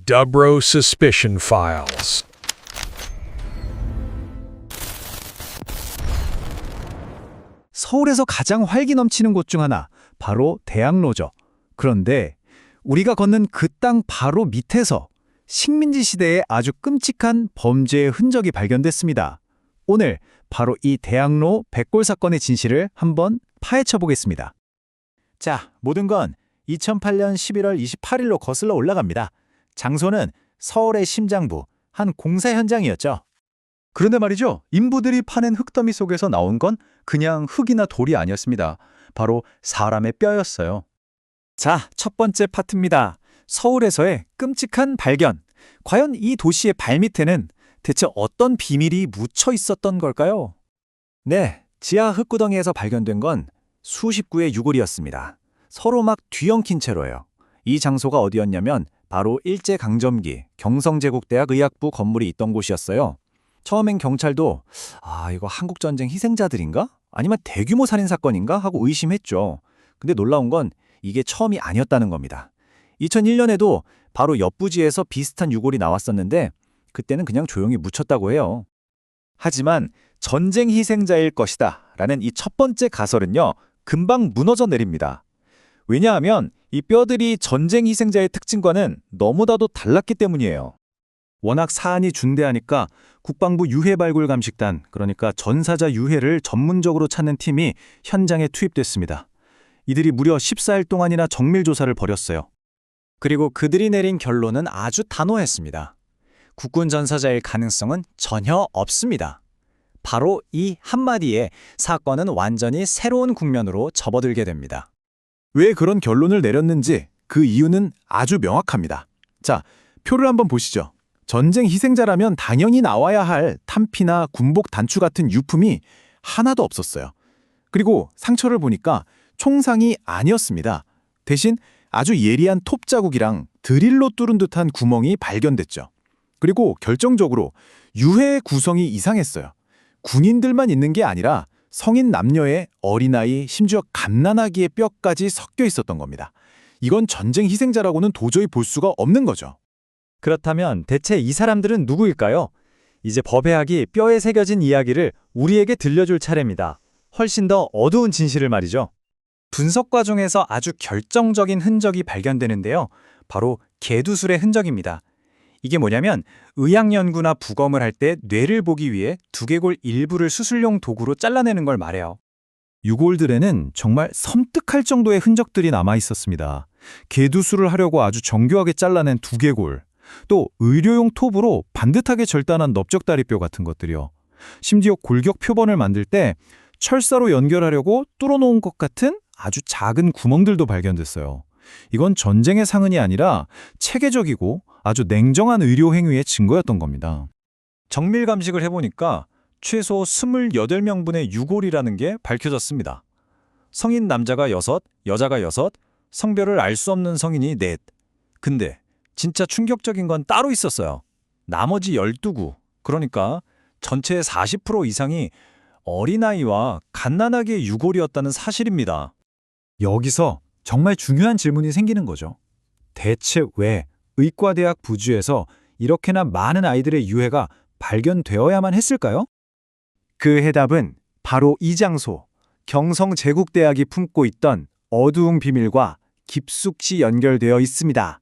Dubro Suspicion Files. 서울에서 가장 활기 넘치는 곳 중 하나, 바로 대학로죠. 그런데 우리가 걷는 그 땅 바로 밑에서 식민지 시대의 아주 끔찍한 범죄의 흔적이 발견됐습니다. 오늘 바로 이 대학로 백골 사건의 진실을 한번 파헤쳐 보겠습니다. 자, 모든 건 2008년 11월 28일로 거슬러 올라갑니다. 장소는 서울의 심장부, 한 공사 현장이었죠. 그런데 말이죠. 인부들이 파낸 흙더미 속에서 나온 건 그냥 흙이나 돌이 아니었습니다. 바로 사람의 뼈였어요. 자, 첫 번째 파트입니다. 서울에서의 끔찍한 발견. 과연 이 도시의 발밑에는 대체 어떤 비밀이 묻혀 있었던 걸까요? 네, 지하 흙구덩이에서 발견된 건 수십 구의 유골이었습니다. 서로 막 뒤엉킨 채로요. 이 장소가 어디였냐면 바로 일제강점기 경성제국대학 의학부 건물이 있던 곳이었어요. 처음엔 경찰도 이거 한국전쟁 희생자들인가? 아니면 대규모 살인사건인가? 하고 의심했죠. 근데 놀라운 건 이게 처음이 아니었다는 겁니다. 2001년에도 바로 옆부지에서 비슷한 유골이 나왔었는데 그때는 그냥 조용히 묻혔다고 해요. 하지만 전쟁 희생자일 것이다 라는 이 첫 번째 가설은요, 금방 무너져 내립니다. 왜냐하면 이 뼈들이 전쟁 희생자의 특징과는 너무나도 달랐기 때문이에요. 워낙 사안이 중대하니까 국방부 유해발굴감식단, 그러니까 전사자 유해를 전문적으로 찾는 팀이 현장에 투입됐습니다. 이들이 무려 14일 동안이나 정밀조사를 벌였어요. 그리고 그들이 내린 결론은 아주 단호했습니다. 국군 전사자일 가능성은 전혀 없습니다. 바로 이 한마디에 사건은 완전히 새로운 국면으로 접어들게 됩니다. 왜 그런 결론을 내렸는지 그 이유는 아주 명확합니다. 자, 표를 한번 보시죠. 전쟁 희생자라면 당연히 나와야 할 탄피나 군복 단추 같은 유품이 하나도 없었어요. 그리고 상처를 보니까 총상이 아니었습니다. 대신 아주 예리한 톱 자국이랑 드릴로 뚫은 듯한 구멍이 발견됐죠. 그리고 결정적으로 유해의 구성이 이상했어요. 군인들만 있는 게 아니라 성인 남녀의 어린아이, 심지어 갓난아기의 뼈까지 섞여 있었던 겁니다. 이건 전쟁 희생자라고는 도저히 볼 수가 없는 거죠. 그렇다면 대체 이 사람들은 누구일까요? 이제 법의학이 뼈에 새겨진 이야기를 우리에게 들려줄 차례입니다. 훨씬 더 어두운 진실을 말이죠. 분석 과정에서 아주 결정적인 흔적이 발견되는데요. 바로 개두술의 흔적입니다. 이게 뭐냐면 의학 연구나 부검을 할 때 뇌를 보기 위해 두개골 일부를 수술용 도구로 잘라내는 걸 말해요. 유골들에는 정말 섬뜩할 정도의 흔적들이 남아 있었습니다. 개두술을 하려고 아주 정교하게 잘라낸 두개골, 또 의료용 톱으로 반듯하게 절단한 넓적다리뼈 같은 것들이요. 심지어 골격 표본을 만들 때 철사로 연결하려고 뚫어놓은 것 같은 아주 작은 구멍들도 발견됐어요. 이건 전쟁의 상흔이 아니라 체계적이고 아주 냉정한 의료 행위의 증거였던 겁니다. 정밀 감식을 해보니까 최소 28명분의 유골이라는 게 밝혀졌습니다. 성인 남자가 6, 여자가 6, 성별을 알 수 없는 성인이 4. 근데 진짜 충격적인 건 따로 있었어요. 나머지 12구, 그러니까 전체의 40% 이상이 어린아이와 갓난아기의 유골이었다는 사실입니다. 여기서 정말 중요한 질문이 생기는 거죠. 대체 왜 의과대학 부주에서 이렇게나 많은 아이들의 유해가 발견되어야만 했을까요? 그 해답은 바로 이 장소, 경성제국대학이 품고 있던 어두운 비밀과 깊숙이 연결되어 있습니다.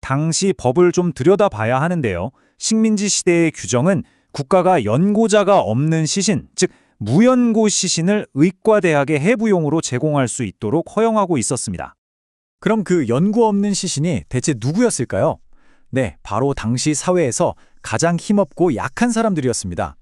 당시 법을 좀 들여다봐야 하는데요. 식민지 시대의 규정은 국가가 연고자가 없는 시신, 즉 무연고 시신을 의과대학의 해부용으로 제공할 수 있도록 허용하고 있었습니다. 그럼 그 연고 없는 시신이 대체 누구였을까요? 네, 바로 당시 사회에서 가장 힘없고 약한 사람들이었습니다.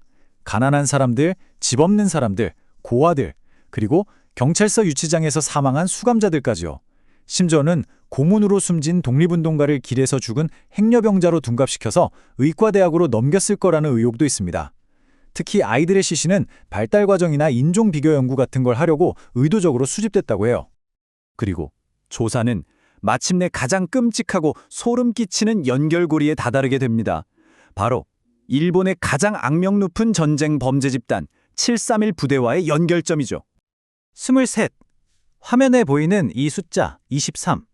가난한 사람들, 집 없는 사람들, 고아들, 그리고 경찰서 유치장에서 사망한 수감자들까지요. 심지어는 고문으로 숨진 독립운동가를 길에서 죽은 행여병자로 둔갑시켜서 의과대학으로 넘겼을 거라는 의혹도 있습니다. 특히 아이들의 시신은 발달 과정이나 인종 비교 연구 같은 걸 하려고 의도적으로 수집됐다고 해요. 그리고 조사는 마침내 가장 끔찍하고 소름 끼치는 연결고리에 다다르게 됩니다. 바로 일본의 가장 악명 높은 전쟁 범죄 집단 731 부대와의 연결점이죠. 23. 화면에 보이는 이 숫자 23.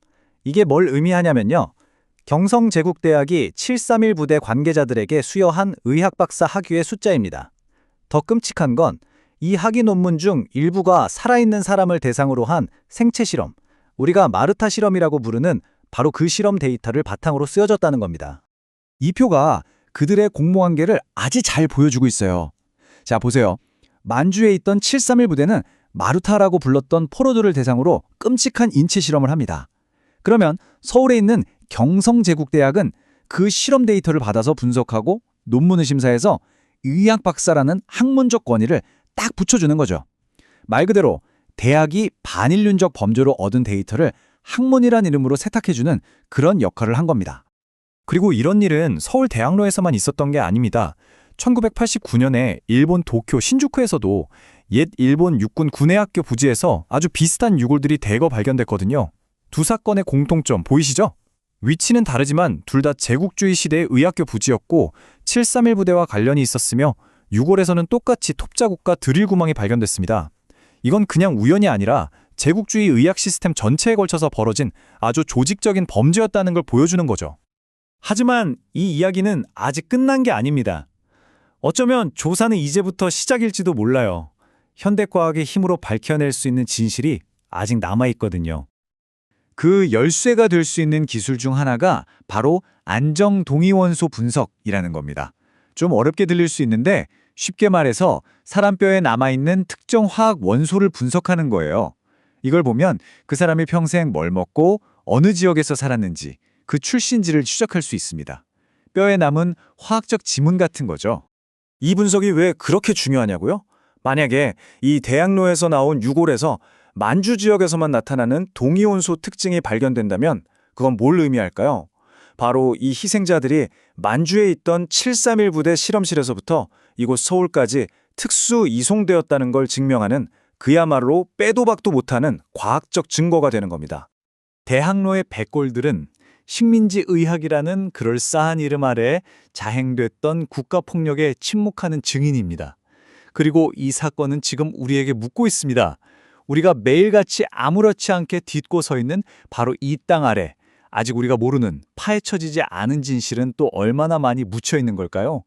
이게 뭘 의미하냐면요. 경성제국대학이 731 부대 관계자들에게 수여한 의학박사 학위의 숫자입니다. 더 끔찍한 건 이 학위 논문 중 일부가 살아있는 사람을 대상으로 한 생체 실험, 우리가 마르타 실험이라고 부르는 바로 그 실험 데이터를 바탕으로 쓰여졌다는 겁니다. 이 표가 그들의 공모관계를 아주 잘 보여주고 있어요. 자, 보세요. 만주에 있던 731 부대는 마루타라고 불렀던 포로들을 대상으로 끔찍한 인체 실험을 합니다. 그러면 서울에 있는 경성제국대학은 그 실험 데이터를 받아서 분석하고 논문을 심사해서 의학 박사라는 학문적 권위를 딱 붙여주는 거죠. 말 그대로 대학이 반인륜적 범죄로 얻은 데이터를 학문이란 이름으로 세탁해주는 그런 역할을 한 겁니다. 그리고 이런 일은 서울대학로에서만 있었던 게 아닙니다. 1989년에 일본 도쿄 신주쿠에서도 옛 일본 육군 군의학교 부지에서 아주 비슷한 유골들이 대거 발견됐거든요. 두 사건의 공통점 보이시죠? 위치는 다르지만 둘 다 제국주의 시대의 의학교 부지였고 731 부대와 관련이 있었으며 유골에서는 똑같이 톱자국과 드릴 구멍이 발견됐습니다. 이건 그냥 우연이 아니라 제국주의 의학 시스템 전체에 걸쳐서 벌어진 아주 조직적인 범죄였다는 걸 보여주는 거죠. 하지만 이 이야기는 아직 끝난 게 아닙니다. 어쩌면 조사는 이제부터 시작일지도 몰라요. 현대과학의 힘으로 밝혀낼 수 있는 진실이 아직 남아있거든요. 그 열쇠가 될 수 있는 기술 중 하나가 바로 안정동위원소 분석이라는 겁니다. 좀 어렵게 들릴 수 있는데 쉽게 말해서 사람 뼈에 남아있는 특정 화학 원소를 분석하는 거예요. 이걸 보면 그 사람이 평생 뭘 먹고 어느 지역에서 살았는지 그 출신지를 추적할 수 있습니다. 뼈에 남은 화학적 지문 같은 거죠. 이 분석이 왜 그렇게 중요하냐고요? 만약에 이 대학로에서 나온 유골에서 만주 지역에서만 나타나는 동위원소 특징이 발견된다면 그건 뭘 의미할까요? 바로 이 희생자들이 만주에 있던 731 부대 실험실에서부터 이곳 서울까지 특수 이송되었다는 걸 증명하는 그야말로 빼도 박도 못하는 과학적 증거가 되는 겁니다. 대학로의 백골들은 식민지 의학이라는 그럴싸한 이름 아래 자행됐던 국가폭력에 침묵하는 증인입니다. 그리고 이 사건은 지금 우리에게 묻고 있습니다. 우리가 매일같이 아무렇지 않게 딛고 서 있는 바로 이 땅 아래 아직 우리가 모르는 파헤쳐지지 않은 진실은 또 얼마나 많이 묻혀 있는 걸까요?